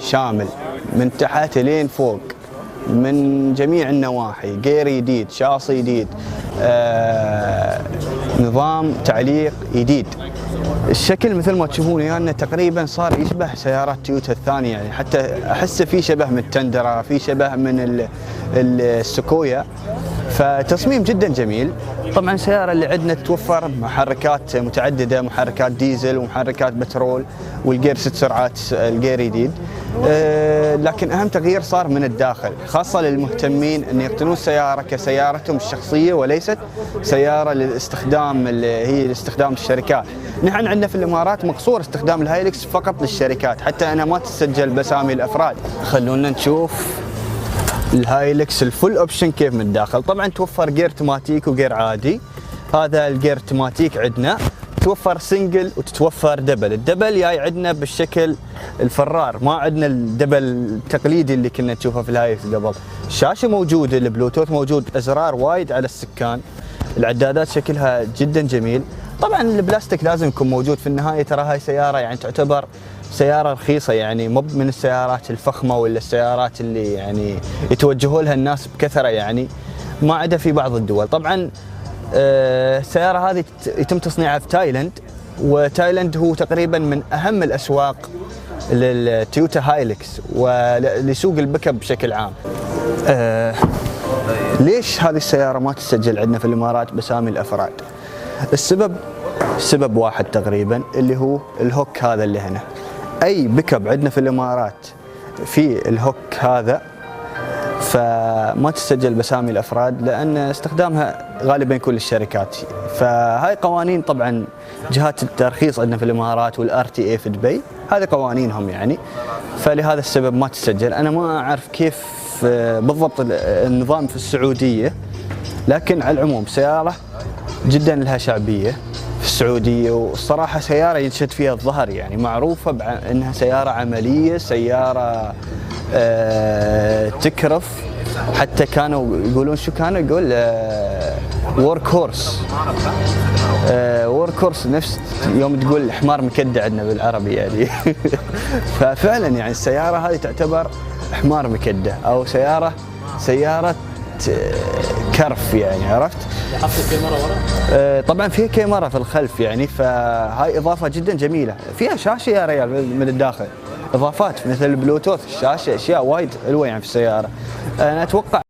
شامل من تحت لين فوق، من جميع النواحي، جير جديد، شاصي جديد، نظام تعليق جديد. الشكل مثل ما تشوفون يعني تقريبا صار يشبه سيارات تويوتا الثانية، يعني حتى احسه في شبه من التندرا، في شبه من السكويا، فتصميم جدا جميل. طبعا السيارة اللي عندنا توفر محركات متعددة، محركات ديزل ومحركات بترول، والجير 6 سرعات الجير جديد. لكن اهم تغيير صار من الداخل، خاصة للمهتمين ان يقتنون السيارة كسيارتهم الشخصية وليست سيارة للاستخدام اللي هي لاستخدام الشركات. نحن عندنا في الامارات مقصور استخدام الهايلكس فقط للشركات، حتى انها ما تسجل باسامي الافراد. خلونا نشوف الهايلكس الفول اوبشن كيف من الداخل. طبعا توفر جير اوتوماتيك وجير عادي. هذا الجير اوتوماتيك عندنا توفر سنجل وتتوفر دبل. الدبل جاي عندنا بالشكل الفرار، ما عندنا الدبل التقليدي اللي كنا نشوفه في الهايلكس قبل. الشاشه موجوده، البلوتوث موجود، ازرار وايد على السكان، العدادات شكلها جدا جميل. طبعا البلاستيك لازم يكون موجود، في النهايه ترى هاي سياره يعني تعتبر سيارة رخيصة، يعني مو من السيارات الفخمة ولا السيارات اللي يعني يتوجهوا لها الناس بكثرة، يعني ما عدا في بعض الدول. طبعا السيارة هذه يتم تصنيعها في تايلاند، وتايلاند هو تقريبا من أهم الأسواق للتويوتا هايلكس ولسوق البيك اب بشكل عام. ليش هذه السيارة ما تسجل عندنا في الإمارات باسامي الأفراد؟ السبب واحد تقريبا، اللي هو الهوك هذا اللي هنا. اي بيك اب عندنا في الامارات في الهوك هذا فما تسجل باسامي الافراد، لان استخدامها غالبا يكون للشركات. فهاي قوانين طبعا جهات الترخيص عندنا في الامارات والار تي اي في دبي، هذه قوانينهم يعني، فلهذا السبب ما تسجل. انا ما اعرف كيف بالضبط النظام في السعوديه، لكن على العموم سياره جدا لها شعبيه في السعودية، والصراحة سيارة ينشد فيها الظهر، يعني معروفة بأنها سيارة عملية، سيارة تكرف. حتى كانوا يقولون شو كانوا يقول وورك هورس، وورك هورس، نفس يوم تقول حمار مكدة عندنا بالعربي يعني. ففعلا يعني السيارة هذه تعتبر حمار مكدة، أو سيارة كرف يعني، عرفت؟ حط الكاميرا ورا؟ طبعا فيها كاميرا في الخلف يعني، فهاي اضافه جدا جميله. فيها شاشه يا ريال من الداخل، اضافات مثل البلوتوث، الشاشه، اشياء وايد حلوه يعني في السياره. انا اتوقع